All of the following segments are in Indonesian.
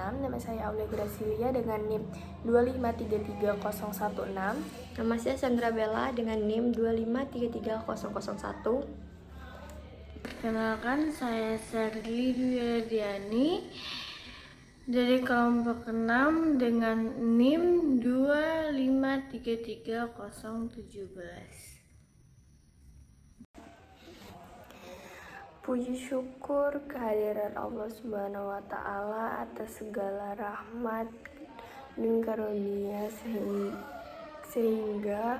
Nama saya Aulia Gracilia dengan NIM 2533016. Nama saya Sandra Bella dengan NIM 2533001. Kenalkan, saya Serli Dwi dari kelompok 6 dengan NIM 2533017. Puji syukur kehadiran Allah Subhanahu wa Ta'ala atas segala rahmat dan karunia sehingga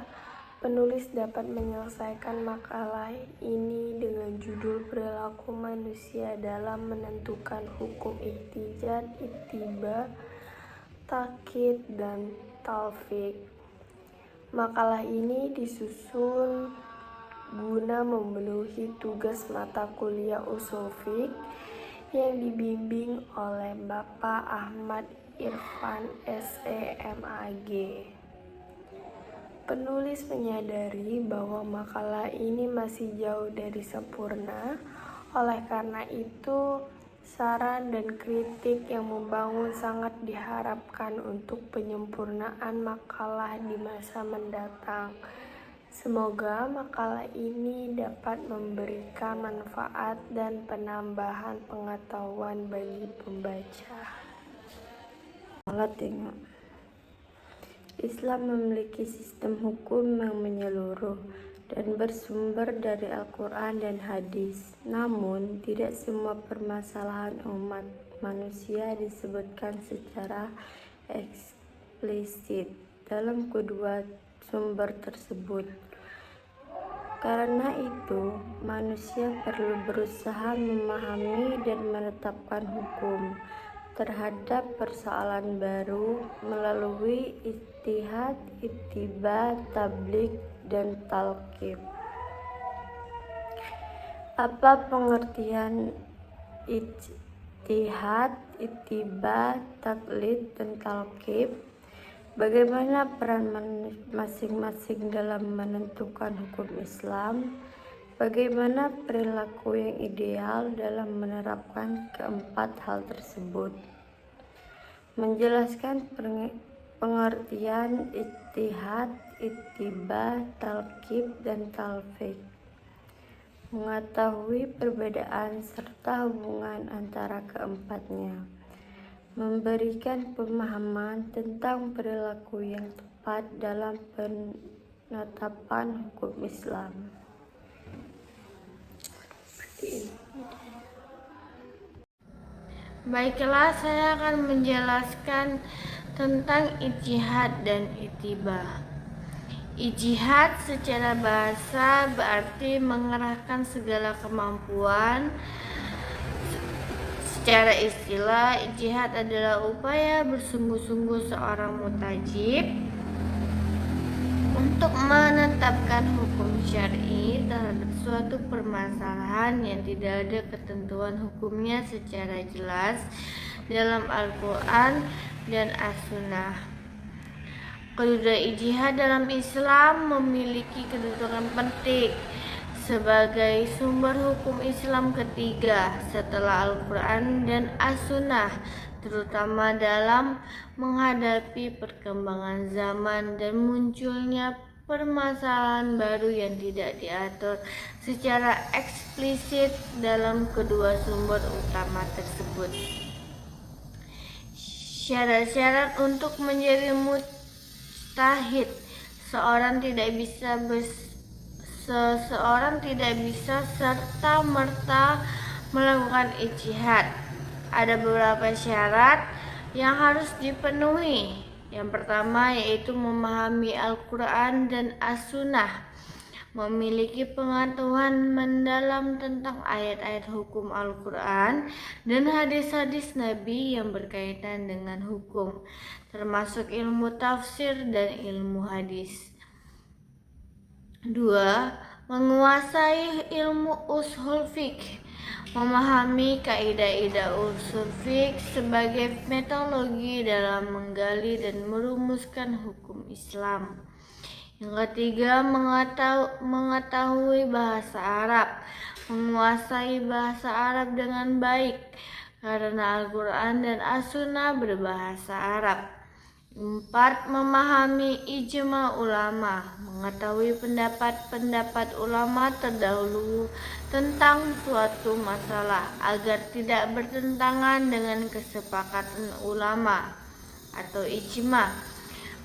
penulis dapat menyelesaikan makalah ini dengan judul Perilaku Manusia dalam Menentukan Hukum Ihtijaj, Ittiba, Takyid, dan Talfiq. Makalah ini disusun guna memenuhi tugas mata kuliah Ushul Fiqh yang dibimbing oleh Bapak Ahmad Irfan SEMAG. Penulis menyadari bahwa makalah ini masih jauh dari sempurna, oleh karena itu saran dan kritik yang membangun sangat diharapkan untuk penyempurnaan makalah di masa mendatang. Semoga makalah ini dapat memberikan manfaat dan penambahan pengetahuan bagi pembaca. Islam memiliki sistem hukum yang menyeluruh dan bersumber dari Al-Quran dan hadis. Namun, tidak semua permasalahan umat manusia disebutkan secara eksplisit dalam kedua sumber tersebut. Karena itu, manusia perlu berusaha memahami dan menetapkan hukum terhadap persoalan baru melalui ijtihad, ittiba, tabligh, dan talqib. Apa pengertian ijtihad, ittiba, taklid, dan talqib? Bagaimana peran masing-masing dalam menentukan hukum Islam? Bagaimana perilaku yang ideal dalam menerapkan keempat hal tersebut? Menjelaskan pengertian ijtihad, ittiba, talqib, dan talfiq. Mengetahui perbedaan serta hubungan antara keempatnya. Memberikan pemahaman tentang perilaku yang tepat dalam penetapan hukum Islam. Baiklah, saya akan menjelaskan tentang ijtihad dan ittiba. Ijtihad secara bahasa berarti mengerahkan segala kemampuan. Secara istilah, ijtihad adalah upaya bersungguh-sungguh seorang mutajib untuk menetapkan hukum syar'i terhadap suatu permasalahan yang tidak ada ketentuan hukumnya secara jelas dalam Al-Quran dan As-Sunnah. Kedudukan ijtihad dalam Islam memiliki kedudukan penting sebagai sumber hukum Islam ketiga setelah Al-Quran dan As-Sunnah, terutama dalam menghadapi perkembangan zaman dan munculnya permasalahan baru yang tidak diatur secara eksplisit dalam kedua sumber utama tersebut. Syarat-syarat untuk menjadi mujtahid: seseorang tidak bisa serta-merta melakukan ijtihad. Ada beberapa syarat yang harus dipenuhi. Yang pertama yaitu memahami Al-Quran dan As-Sunnah, memiliki pengetahuan mendalam tentang ayat-ayat hukum Al-Quran dan hadis-hadis Nabi yang berkaitan dengan hukum, termasuk ilmu tafsir dan ilmu hadis. 2. Menguasai ilmu Ushul Fiqh, memahami kaidah-kaidah Ushul Fiqh sebagai metodologi dalam menggali dan merumuskan hukum Islam. Yang ketiga, mengetahui bahasa Arab, menguasai bahasa Arab dengan baik, karena Al-Quran dan As-Sunnah berbahasa Arab. 4. Memahami ijma ulama, mengetahui pendapat-pendapat ulama terdahulu tentang suatu masalah agar tidak bertentangan dengan kesepakatan ulama atau ijma.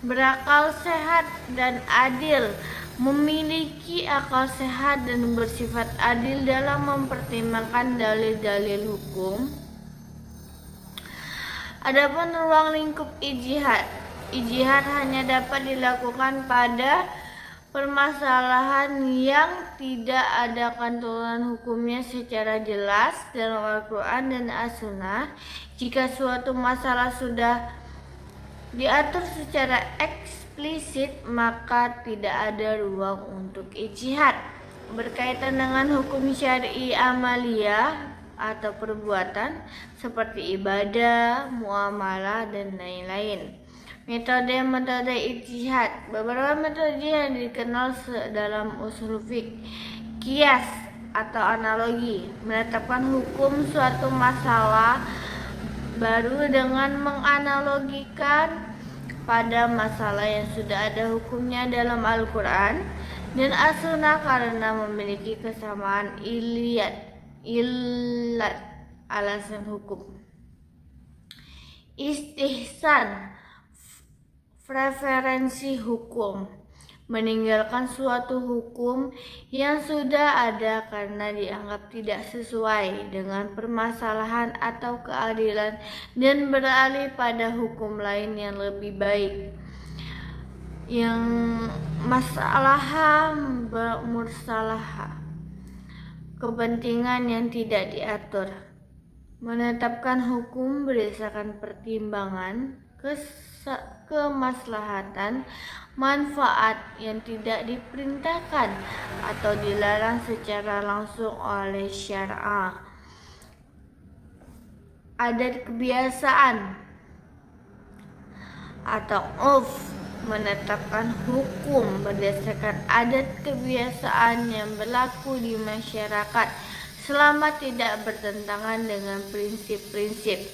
Berakal sehat dan adil, memiliki akal sehat dan bersifat adil dalam mempertimbangkan dalil-dalil hukum. Adapun ruang lingkup ijtihad hanya dapat dilakukan pada permasalahan yang tidak ada kantoran hukumnya secara jelas dalam Al-Quran dan As-Sunnah. Jika suatu masalah sudah diatur secara eksplisit, maka tidak ada ruang untuk ijtihad. Berkaitan dengan hukum syar'i amaliyah atau perbuatan seperti ibadah, muamalah, dan lain-lain. Metode ijtihad. Beberapa metode yang dikenal dalam usul fiqh. Qiyas atau analogi, menetapkan hukum suatu masalah baru dengan menganalogikan pada masalah yang sudah ada hukumnya dalam Al-Quran dan As-Sunnah karena memiliki kesamaan ilat alasan hukum. Istihsan, preferensi hukum, meninggalkan suatu hukum yang sudah ada karena dianggap tidak sesuai dengan permasalahan atau keadilan dan beralih pada hukum lain yang lebih baik, yang masalah mursalah, kepentingan yang tidak diatur. Menetapkan hukum berdasarkan pertimbangan kemaslahatan, manfaat yang tidak diperintahkan atau dilarang secara langsung oleh syariat. Adat kebiasaan atau urf, menetapkan hukum berdasarkan adat kebiasaan yang berlaku di masyarakat selama tidak bertentangan dengan prinsip-prinsip.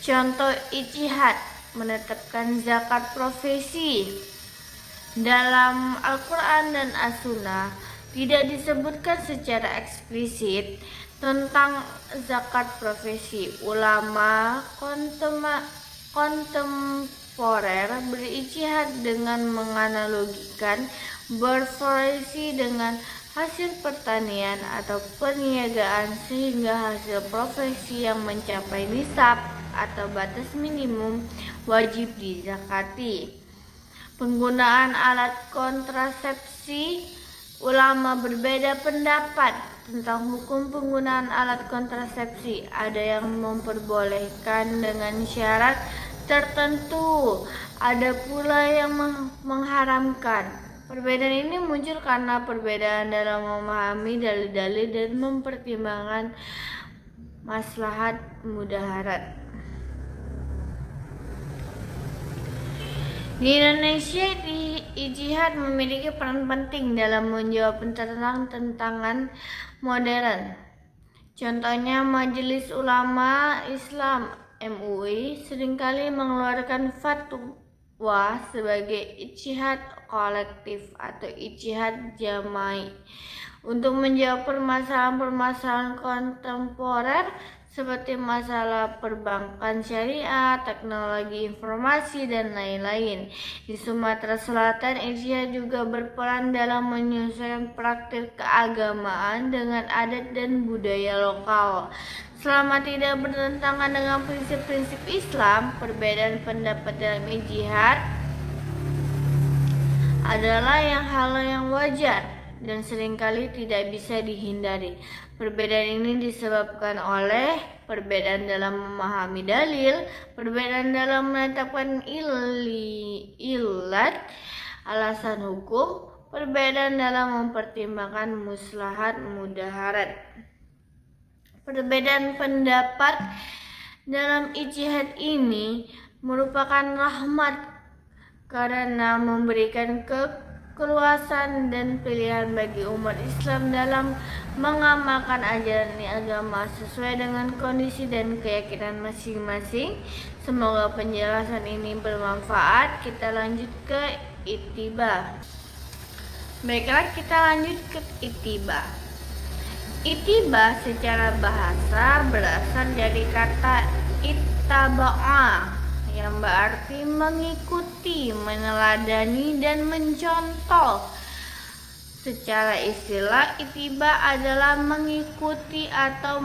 Contoh ijtihad, menetapkan zakat profesi. Dalam Al-Quran dan As-Sunnah tidak disebutkan secara eksplisit tentang zakat profesi. Ulama kontemporer berijtihad dengan menganalogikan berprofesi dengan hasil pertanian atau perniagaan sehingga hasil profesi yang mencapai nisab atau batas minimum wajib dizakati. Penggunaan alat kontrasepsi, ulama berbeda pendapat tentang hukum penggunaan alat kontrasepsi. Ada yang memperbolehkan dengan syarat tertentu, ada pula yang mengharamkan. Perbedaan ini muncul karena perbedaan dalam memahami dalil-dalil dan mempertimbangkan maslahat mudaharat. Di Indonesia, ijtihad memiliki peran penting dalam menjawab tantangan modern. Contohnya, Majelis Ulama Islam (MUI) seringkali mengeluarkan fatwa sebagai ijtihad kolektif atau ijtihad jama'i untuk menjawab permasalahan-permasalahan kontemporer seperti masalah perbankan syariah, teknologi informasi, dan lain-lain. Di Sumatera Selatan, ijtihad juga berperan dalam menyesuaikan praktik keagamaan dengan adat dan budaya lokal. Selama tidak bertentangan dengan prinsip-prinsip Islam, perbedaan pendapat dalam ijtihad adalah hal yang wajar dan seringkali tidak bisa dihindari. Perbedaan ini disebabkan oleh perbedaan dalam memahami dalil, perbedaan dalam menetapkan ilat alasan hukum, perbedaan dalam mempertimbangkan maslahat mudaharat. Perbedaan pendapat dalam ijtihad ini merupakan rahmat karena memberikan keluasan dan pilihan bagi umat Islam dalam mengamalkan ajaran agama sesuai dengan kondisi dan keyakinan masing-masing. Semoga penjelasan ini bermanfaat. Kita lanjut ke ittiba. Baiklah, kita lanjut ke ittiba. Ittiba secara bahasa berasal dari kata ittaba'a yang berarti mengikuti, meneladani, dan mencontoh. Secara istilah, ittiba adalah mengikuti atau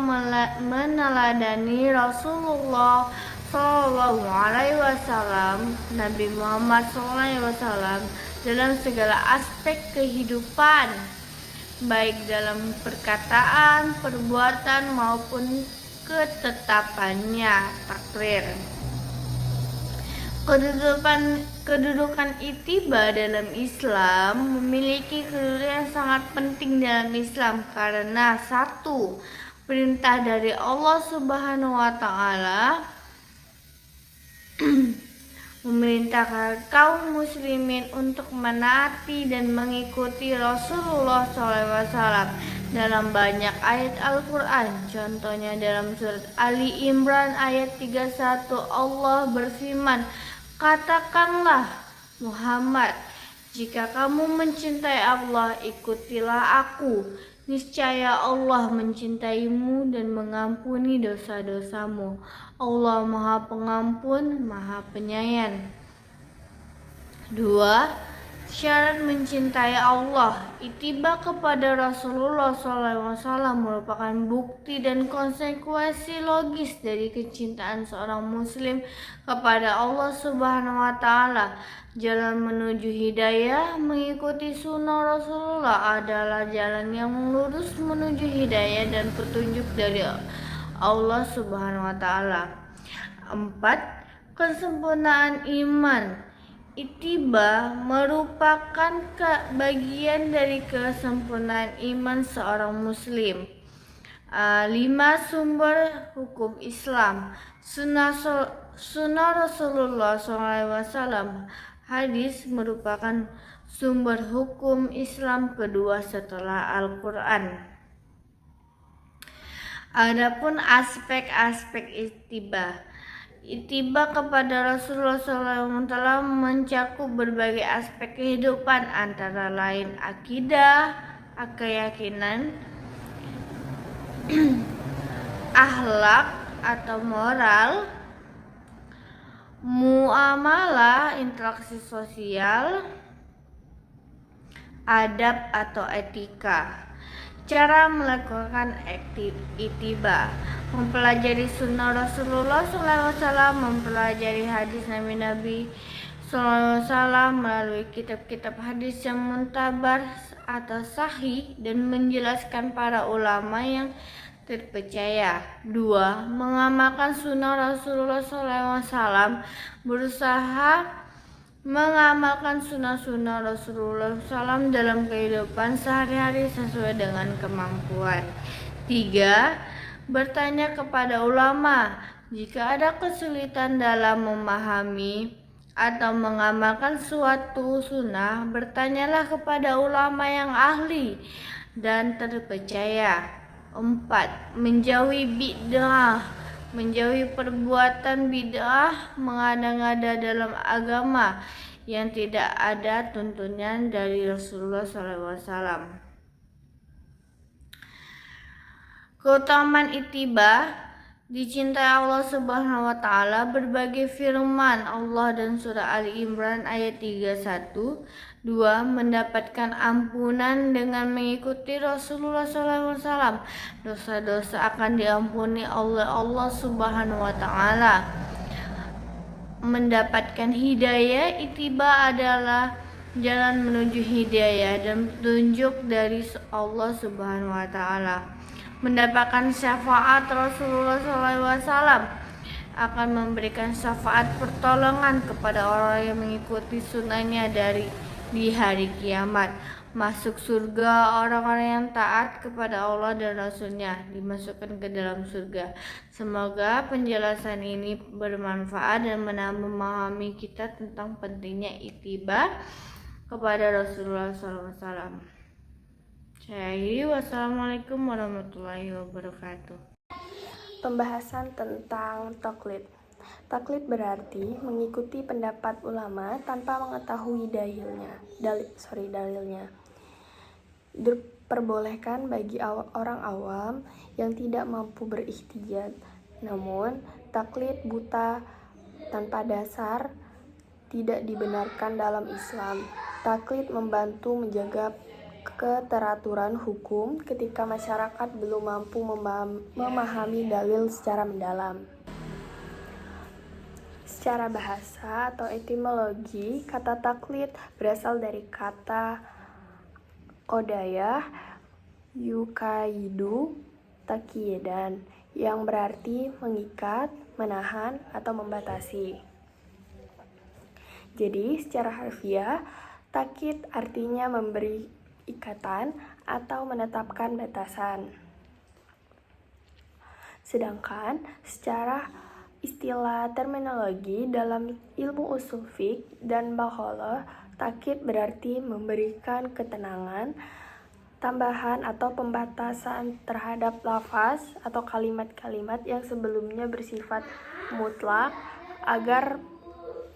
meneladani Rasulullah Shallallahu Alaihi Wasallam, Nabi Muhammad Shallallahu Alaihi Wasallam dalam segala aspek kehidupan, baik dalam perkataan, perbuatan maupun ketetapannya. Takrir. Kedudukan ittiba dalam Islam memiliki kedudukan yang sangat penting dalam Islam karena satu, perintah dari Allah Subhanahu wa Ta'ala memerintahkan kaum muslimin untuk menaati dan mengikuti Rasulullah SAW dalam banyak ayat Al-Quran. Contohnya dalam surat Ali Imran ayat 31, Allah berfirman, katakanlah Muhammad, jika kamu mencintai Allah, ikutilah aku. Niscaya Allah mencintaimu dan mengampuni dosa-dosamu. Allah Maha Pengampun, Maha Penyayang. 2. Syarat mencintai Allah. Ittiba kepada Rasulullah SAW merupakan bukti dan konsekuensi logis dari kecintaan seorang muslim kepada Allah Subhanahu wa Ta'ala. Jalan menuju hidayah, mengikuti sunnah Rasulullah adalah jalan yang lurus menuju hidayah dan petunjuk dari Allah Subhanahu wa Ta'ala. 4. Kesempurnaan iman. Ittiba merupakan bagian dari kesempurnaan iman seorang muslim. 5. Sumber hukum Islam. Sunnah Rasulullah SAW. Hadis merupakan sumber hukum Islam kedua setelah Al-Quran. Adapun aspek-aspek ittiba. Ittiba kepada Rasulullah SAW telah mencakup berbagai aspek kehidupan, antara lain akidah, keyakinan, akhlak atau moral, muamalah, interaksi sosial, adab atau etika. Cara melakukan ittiba: mempelajari sunnah Rasulullah SAW, mempelajari hadis Nabi SAW melalui kitab-kitab hadis yang muntabar atau sahih dan menjelaskan para ulama yang terpercaya. 2. Mengamalkan sunnah Rasulullah SAW, berusaha mengamalkan sunnah-sunnah Rasulullah SAW dalam kehidupan sehari-hari sesuai dengan kemampuan. 3. Bertanya kepada ulama. Jika ada kesulitan dalam memahami atau mengamalkan suatu sunnah, bertanyalah kepada ulama yang ahli dan terpercaya. 4. Menjauhi bid'ah. Menjauhi perbuatan bid'ah, mengada-ngada dalam agama yang tidak ada tuntunan dari Rasulullah SAW. Keutamaan ittiba: dicintai Allah Subhanahu wa Ta'ala. Berbagai firman Allah dan surah Ali Imran ayat 31. 2. Mendapatkan ampunan dengan mengikuti Rasulullah SAW. Dosa-dosa akan diampuni oleh Allah Subhanahu wa Ta'ala. Mendapatkan hidayah. Ittiba adalah jalan menuju hidayah dan petunjuk dari Allah Subhanahu wa Ta'ala. Mendapatkan syafaat Rasulullah SAW, akan memberikan syafaat pertolongan kepada orang yang mengikuti sunnahnya di hari kiamat. Masuk surga orang-orang yang taat kepada Allah dan Rasulnya, dimasukkan ke dalam surga. Semoga penjelasan ini bermanfaat dan menambah memahami kita tentang pentingnya ittiba kepada Rasulullah SAW. Saya akhiri, wassalamualaikum warahmatullahi wabarakatuh. Pembahasan tentang taklid. Taklid berarti mengikuti pendapat ulama tanpa mengetahui dalilnya. Diperbolehkan bagi orang awam yang tidak mampu berihtijaj. Namun, taklid buta tanpa dasar tidak dibenarkan dalam Islam. Taklid membantu menjaga keteraturan hukum ketika masyarakat belum mampu memahami dalil secara mendalam. Secara bahasa atau etimologi, kata taklid berasal dari kata qodayah yukaidu takyidan yang berarti mengikat, menahan, atau membatasi. Jadi, secara harfiah, takyid artinya memberi ikatan atau menetapkan batasan. Sedangkan secara istilah terminologi dalam ilmu ushul fiqh dan balaghah, takyid berarti memberikan ketenangan, tambahan atau pembatasan terhadap lafaz atau kalimat-kalimat yang sebelumnya bersifat mutlak agar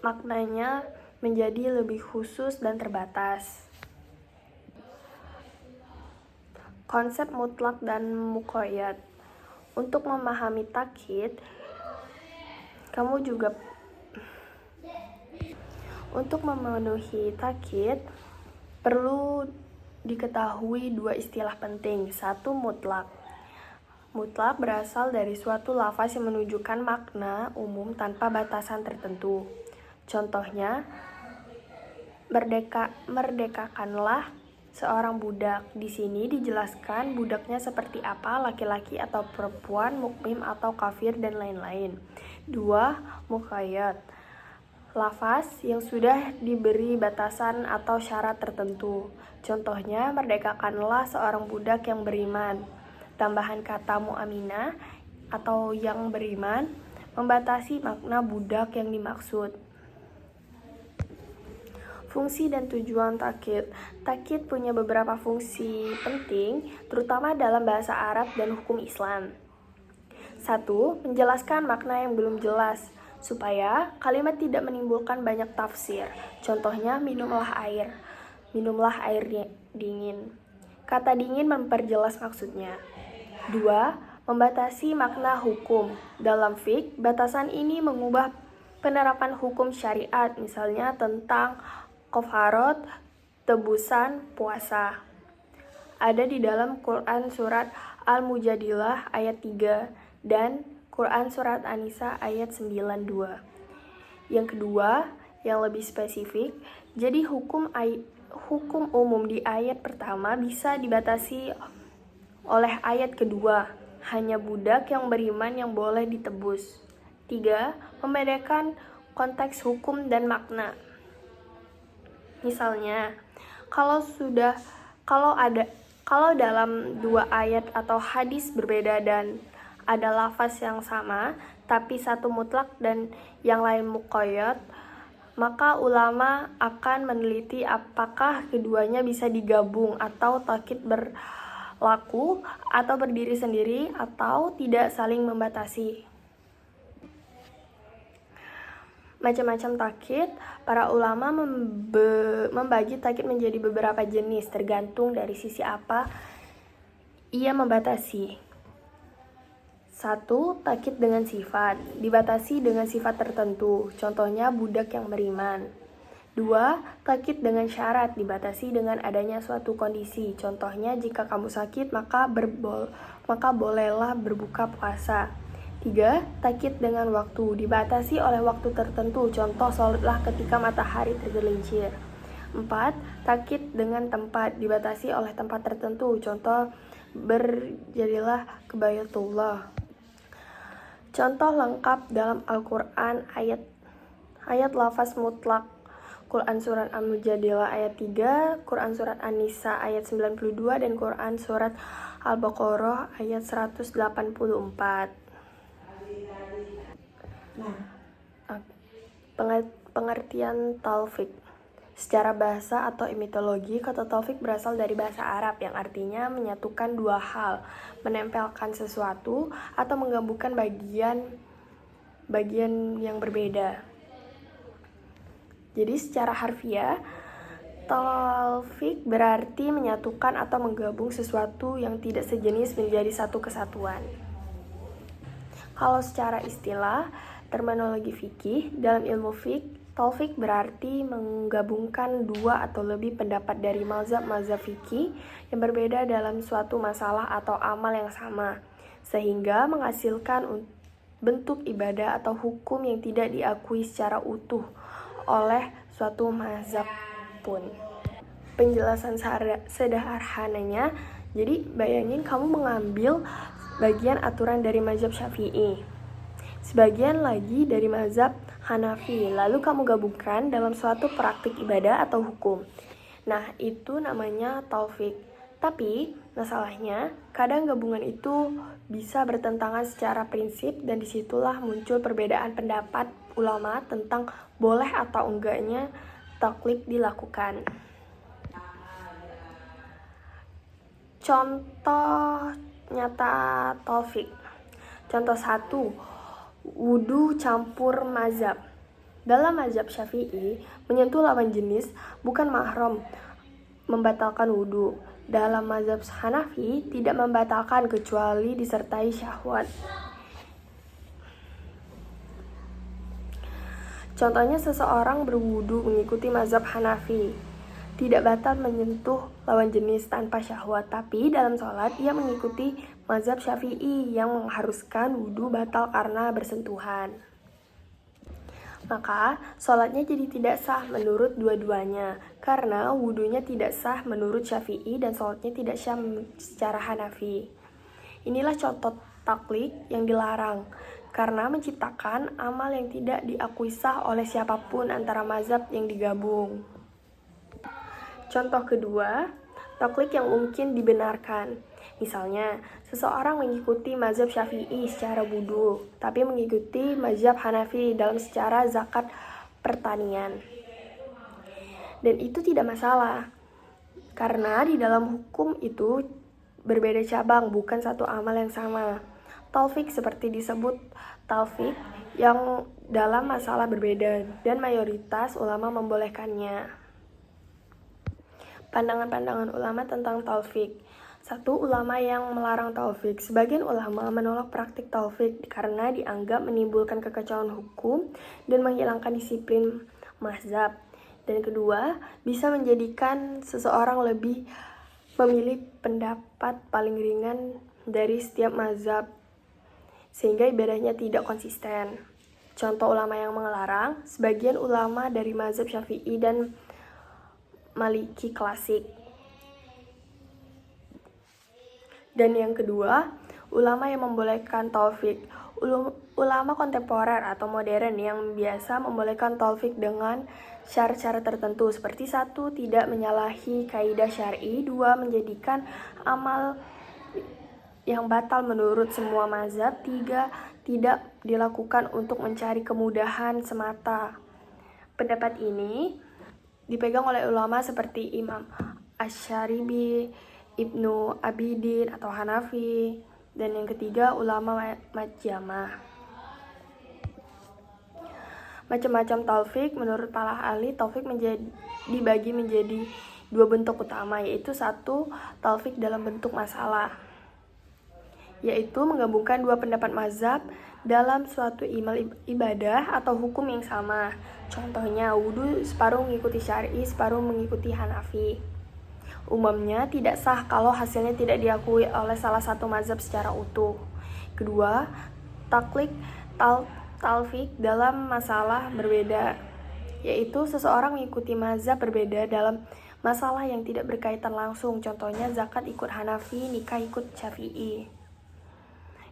maknanya menjadi lebih khusus dan terbatas. Konsep mutlak dan muqayyad. Untuk memahami takyid, untuk memenuhi takyid perlu diketahui dua istilah penting. Satu, mutlak. Mutlak berasal dari suatu lafaz yang menunjukkan makna umum tanpa batasan tertentu. Contohnya, merdekakanlah seorang budak. Di sini dijelaskan budaknya seperti apa, laki-laki atau perempuan, mukmin atau kafir, dan lain-lain. 2. Muqayyad. Lafaz yang sudah diberi batasan atau syarat tertentu. Contohnya, merdekakanlah seorang budak yang beriman. Tambahan kata mu'aminah atau yang beriman membatasi makna budak yang dimaksud. Fungsi dan tujuan takyid. Takyid punya beberapa fungsi penting, terutama dalam bahasa Arab dan hukum Islam. 1. Menjelaskan makna yang belum jelas, supaya kalimat tidak menimbulkan banyak tafsir. Contohnya, minumlah air dingin. Kata dingin memperjelas maksudnya. 2. Membatasi makna hukum. Dalam fiqh, batasan ini mengubah penerapan hukum syariat, misalnya tentang kafarat, tebusan puasa. Ada di dalam Quran surat Al-Mujadilah ayat 3 dan Quran surat An-Nisa ayat 92. Yang kedua, yang lebih spesifik, jadi hukum umum di ayat pertama bisa dibatasi oleh ayat kedua. Hanya budak yang beriman yang boleh ditebus. 3. Membedakan konteks hukum dan makna. Misalnya, kalau dalam dua ayat atau hadis berbeda dan ada lafaz yang sama, tapi satu mutlak dan yang lain muqayyad, maka ulama akan meneliti apakah keduanya bisa digabung atau takyid berlaku atau berdiri sendiri atau tidak saling membatasi. Macam-macam takyid, para ulama membagi takyid menjadi beberapa jenis tergantung dari sisi apa ia membatasi. 1. Takyid dengan sifat, dibatasi dengan sifat tertentu, contohnya budak yang beriman. 2. Takyid dengan syarat, dibatasi dengan adanya suatu kondisi, contohnya jika kamu sakit maka bolehlah berbuka puasa. 3. Takyid dengan waktu, dibatasi oleh waktu tertentu, contoh sholatlah ketika matahari tergelincir. 4. Takyid dengan tempat, dibatasi oleh tempat tertentu, contoh berjadilah ke Baitullah. Contoh lengkap dalam Al-Quran ayat lafaz mutlak. Quran surat Al-Mujadilah ayat 3, Quran surat An-Nisa ayat 92, dan Quran surat Al-Baqarah ayat 184. Pengertian taufik. Secara bahasa atau etimologi, kata taufik berasal dari bahasa Arab yang artinya menyatukan dua hal, menempelkan sesuatu atau menggabungkan bagian yang berbeda. Jadi secara harfiah, taufik berarti menyatukan atau menggabung sesuatu yang tidak sejenis menjadi satu kesatuan. Kalau secara istilah, terminologi fikih, dalam ilmu fikih, taufik berarti menggabungkan dua atau lebih pendapat dari mazhab-mazhab fikih yang berbeda dalam suatu masalah atau amal yang sama, sehingga menghasilkan bentuk ibadah atau hukum yang tidak diakui secara utuh oleh suatu mazhab pun. Penjelasan sederhananya, jadi bayangin kamu mengambil bagian aturan dari mazhab Syafi'i, sebagian lagi dari mazhab Hanafi, lalu kamu gabungkan dalam suatu praktik ibadah atau hukum. Nah, itu namanya taufik. Tapi, masalahnya, kadang gabungan itu bisa bertentangan secara prinsip dan disitulah muncul perbedaan pendapat ulama tentang boleh atau enggaknya taklid dilakukan. Contoh nyata taufik. Contoh 1. Wudu campur mazhab. Dalam mazhab Syafi'i, menyentuh lawan jenis bukan mahram membatalkan wudu. Dalam mazhab Hanafi, tidak membatalkan kecuali disertai syahwat. Contohnya seseorang berwudu mengikuti mazhab Hanafi, tidak batal menyentuh lawan jenis tanpa syahwat, tapi dalam sholat ia mengikuti mazhab Syafi'i yang mengharuskan wudu batal karena bersentuhan. Maka sholatnya jadi tidak sah menurut dua-duanya, karena wudunya tidak sah menurut Syafi'i dan sholatnya tidak sah secara Hanafi. Inilah contoh taklid yang dilarang, karena menciptakan amal yang tidak diakui sah oleh siapapun antara mazhab yang digabung. Contoh kedua, taklid yang mungkin dibenarkan. Misalnya, seseorang mengikuti mazhab Syafi'i secara wudu, tapi mengikuti mazhab Hanafi dalam secara zakat pertanian. Dan itu tidak masalah, karena di dalam hukum itu berbeda cabang, bukan satu amal yang sama. Taufik seperti disebut taufik yang dalam masalah berbeda, dan mayoritas ulama membolehkannya. Pandangan-pandangan ulama tentang taufik. 1. Ulama yang melarang taufik. Sebagian ulama menolak praktik taufik karena dianggap menimbulkan kekacauan hukum dan menghilangkan disiplin mazhab. Dan kedua, bisa menjadikan seseorang lebih memilih pendapat paling ringan dari setiap mazhab, sehingga ibadahnya tidak konsisten. Contoh ulama yang melarang, sebagian ulama dari mazhab Syafi'i dan Maliki klasik. Dan yang kedua, ulama yang membolehkan taufik. Ulama kontemporer atau modern yang biasa membolehkan taufik dengan syarat-syarat tertentu seperti 1. Tidak menyalahi kaidah syar'i. 2. Menjadikan amal yang batal menurut semua mazhab. 3. Tidak dilakukan untuk mencari kemudahan semata. Pendapat ini dipegang oleh ulama seperti Imam Asy-Syaribi, Ibnu Abidin atau Hanafi. Dan yang ketiga, ulama majamah. Macam-macam taufik. Menurut para ahli, taufik dibagi menjadi dua bentuk utama, yaitu 1. Taufik dalam bentuk masalah, yaitu menggabungkan dua pendapat mazhab dalam suatu ibadah atau hukum yang sama. Contohnya, wudu separuh mengikuti syar'i, separuh mengikuti Hanafi. Umumnya tidak sah kalau hasilnya tidak diakui oleh salah satu mazhab secara utuh. Kedua, taklid taufik dalam masalah berbeda, yaitu seseorang mengikuti mazhab berbeda dalam masalah yang tidak berkaitan langsung. Contohnya, zakat ikut Hanafi, nikah ikut Syafi'i.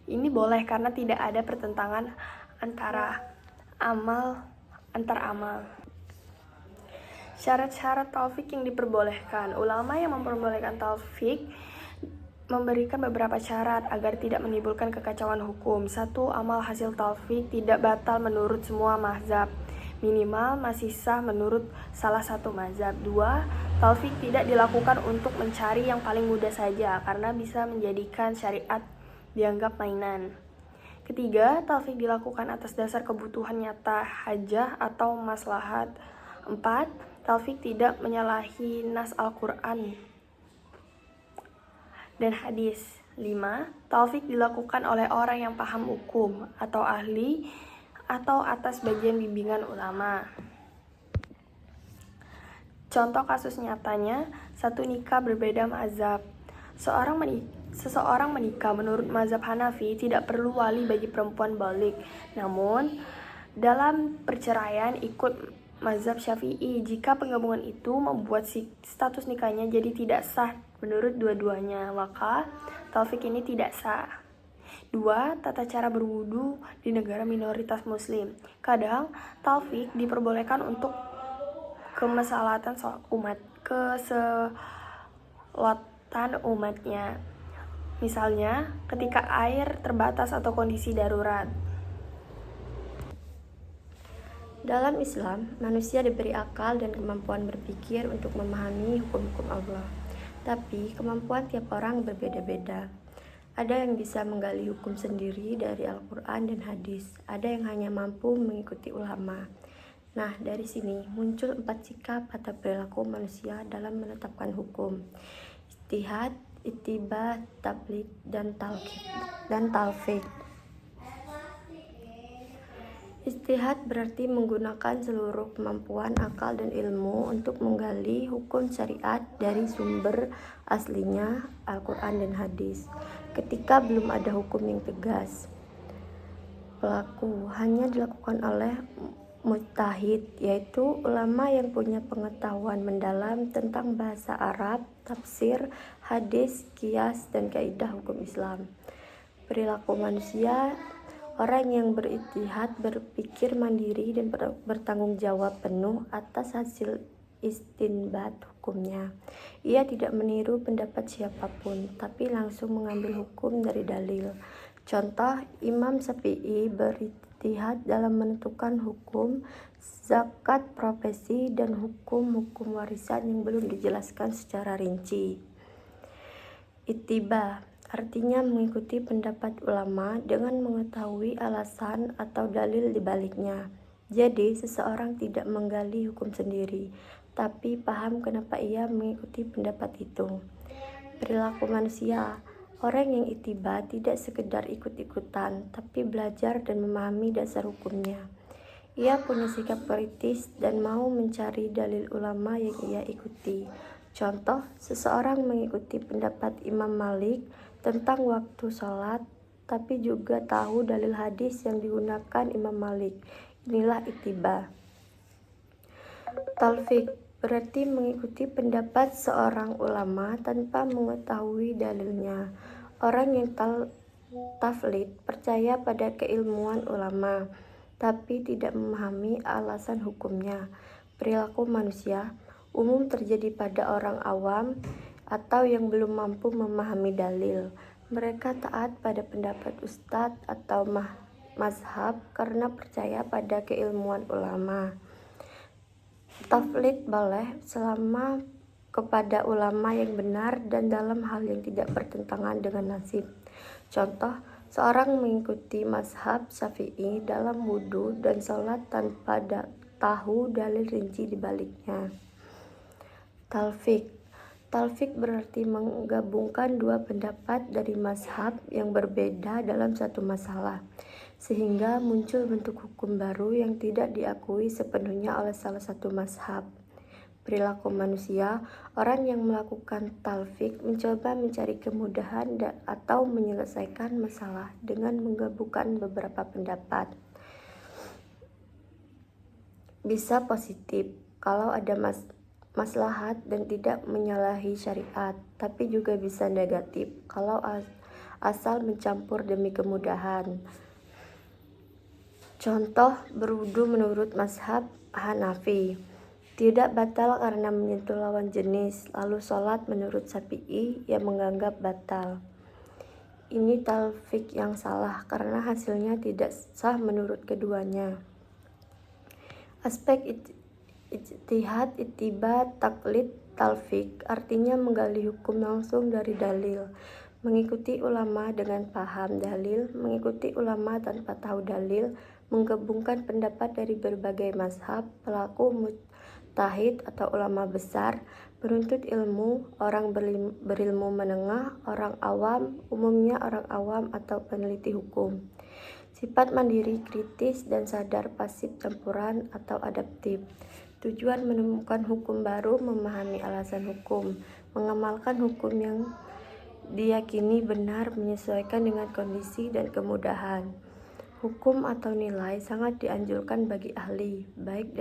Ini boleh karena tidak ada pertentangan antar amal. Syarat-syarat taufik yang diperbolehkan. Ulama yang memperbolehkan taufik memberikan beberapa syarat agar tidak menimbulkan kekacauan hukum. 1. Amal hasil taufik tidak batal menurut semua mazhab. minimal masih sah menurut salah satu mazhab. 2. Talfik tidak dilakukan untuk mencari yang paling mudah saja, karena bisa menjadikan syariat dianggap mainan. Ketiga, talfik dilakukan atas dasar kebutuhan nyata, hajah atau maslahat. 4. Talfik tidak menyalahi nas Al-Quran dan hadis. 5. Talfik dilakukan oleh orang yang paham hukum atau ahli atau atas bagian bimbingan ulama. Contoh kasus nyatanya, satu nikah berbeda mazhab. Seseorang menikah menurut mazhab Hanafi tidak perlu wali bagi perempuan balik. Namun, dalam perceraian ikut mazhab Syafi'i jika penggabungan itu membuat status nikahnya jadi tidak sah menurut dua-duanya, maka talfik ini tidak sah. 2. Tata cara berwudu di negara minoritas muslim. Kadang talfik diperbolehkan untuk keselawatan umatnya. Misalnya, ketika air terbatas atau kondisi darurat. Dalam Islam, manusia diberi akal dan kemampuan berpikir untuk memahami hukum-hukum Allah. Tapi, kemampuan tiap orang berbeda-beda. Ada yang bisa menggali hukum sendiri dari Al-Quran dan hadis. Ada yang hanya mampu mengikuti ulama. Nah, dari sini muncul 4 sikap atau perilaku manusia dalam menetapkan hukum: ijtihad, ittiba, taqlid, dan talfik. Ijtihad berarti menggunakan seluruh kemampuan akal dan ilmu untuk menggali hukum syariat dari sumber aslinya, Al-Quran dan hadis. Ketika belum ada hukum yang tegas, pelaku hanya dilakukan oleh mujtahid, yaitu ulama yang punya pengetahuan mendalam tentang bahasa Arab, tafsir, hadis, qiyas, dan kaidah hukum Islam. Perilaku manusia: orang yang berijtihad berpikir mandiri dan bertanggung jawab penuh atas hasil istinbat hukumnya. Ia tidak meniru pendapat siapapun, tapi langsung mengambil hukum dari dalil. Contoh, Imam Syafi'i berijtihad dalam menentukan hukum zakat profesi dan hukum-hukum warisan yang belum dijelaskan secara rinci. Ittiba artinya mengikuti pendapat ulama dengan mengetahui alasan atau dalil di baliknya. Jadi, seseorang tidak menggali hukum sendiri, tapi paham kenapa ia mengikuti pendapat itu. Perilaku manusia: orang yang ittiba tidak sekedar ikut-ikutan, tapi belajar dan memahami dasar hukumnya. Ia punya sikap kritis dan mau mencari dalil ulama yang ia ikuti. Contoh, seseorang mengikuti pendapat Imam Malik tentang waktu sholat, tapi juga tahu dalil hadis yang digunakan Imam Malik. Inilah ittiba. Talfik berarti mengikuti pendapat seorang ulama tanpa mengetahui dalilnya. Orang yang taflid percaya pada keilmuan ulama, tapi tidak memahami alasan hukumnya. Perilaku manusia umum terjadi pada orang awam atau yang belum mampu memahami dalil. Mereka taat pada pendapat ustadz atau mazhab karena percaya pada keilmuan ulama. Taflid boleh selama kepada ulama yang benar dan dalam hal yang tidak bertentangan dengan nasib. Contoh, seorang mengikuti mazhab Syafi'i dalam wudu dan sholat tanpa tahu dalil rinci di baliknya. Talfik berarti menggabungkan dua pendapat dari mazhab yang berbeda dalam satu masalah, sehingga muncul bentuk hukum baru yang tidak diakui sepenuhnya oleh salah satu mazhab. Perilaku manusia: orang yang melakukan talfik mencoba mencari kemudahan atau menyelesaikan masalah dengan menggabungkan beberapa pendapat. Bisa positif kalau ada maslahat dan tidak menyalahi syariat, tapi juga bisa negatif kalau asal mencampur demi kemudahan. Contoh, berwudu menurut mazhab Hanafi tidak batal karena menyentuh lawan jenis, lalu sholat menurut Syafi'i yang menganggap batal. Ini talfik yang salah karena hasilnya tidak sah menurut keduanya. Aspek ijtihad, ittiba, taklid, talfik artinya menggali hukum langsung dari dalil, mengikuti ulama dengan paham dalil, mengikuti ulama tanpa tahu dalil, menggabungkan pendapat dari berbagai mazhab, pelaku mujtahid atau ulama besar, penuntut ilmu, orang berilmu menengah, orang awam, umumnya orang awam atau peneliti hukum. Sifat mandiri, kritis, dan sadar, pasif, campuran, atau adaptif. Tujuan menemukan hukum baru, memahami alasan hukum, mengamalkan hukum yang diyakini benar, menyesuaikan dengan kondisi dan kemudahan. Hukum atau nilai sangat dianjurkan bagi ahli, baik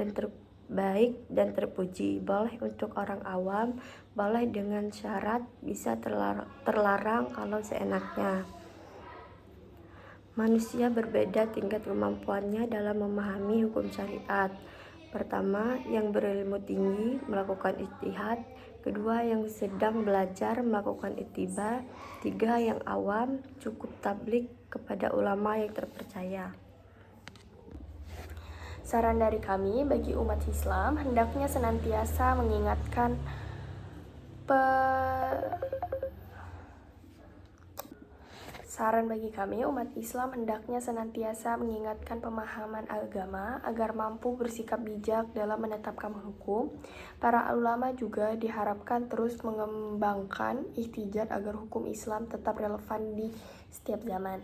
dan terpuji, boleh untuk orang awam, boleh dengan syarat, bisa terlarang kalau seenaknya. Manusia berbeda tingkat kemampuannya dalam memahami hukum syariat. Pertama, yang berilmu tinggi melakukan ijtihad. Kedua, yang sedang belajar melakukan ittiba. Tiga, yang awam cukup tabligh kepada ulama yang terpercaya. Saran dari kami bagi umat Islam hendaknya senantiasa mengingatkan pemahaman agama agar mampu bersikap bijak dalam menetapkan hukum. Para ulama juga diharapkan terus mengembangkan ihtijat agar hukum Islam tetap relevan di setiap zaman.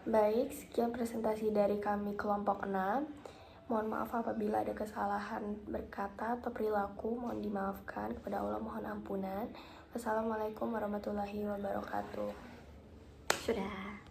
Baik, sekian presentasi dari kami kelompok 6. Mohon maaf apabila ada kesalahan berkata atau perilaku, mohon dimaafkan. Kepada Allah mohon ampunan. Wassalamualaikum warahmatullahi wabarakatuh. Sudah.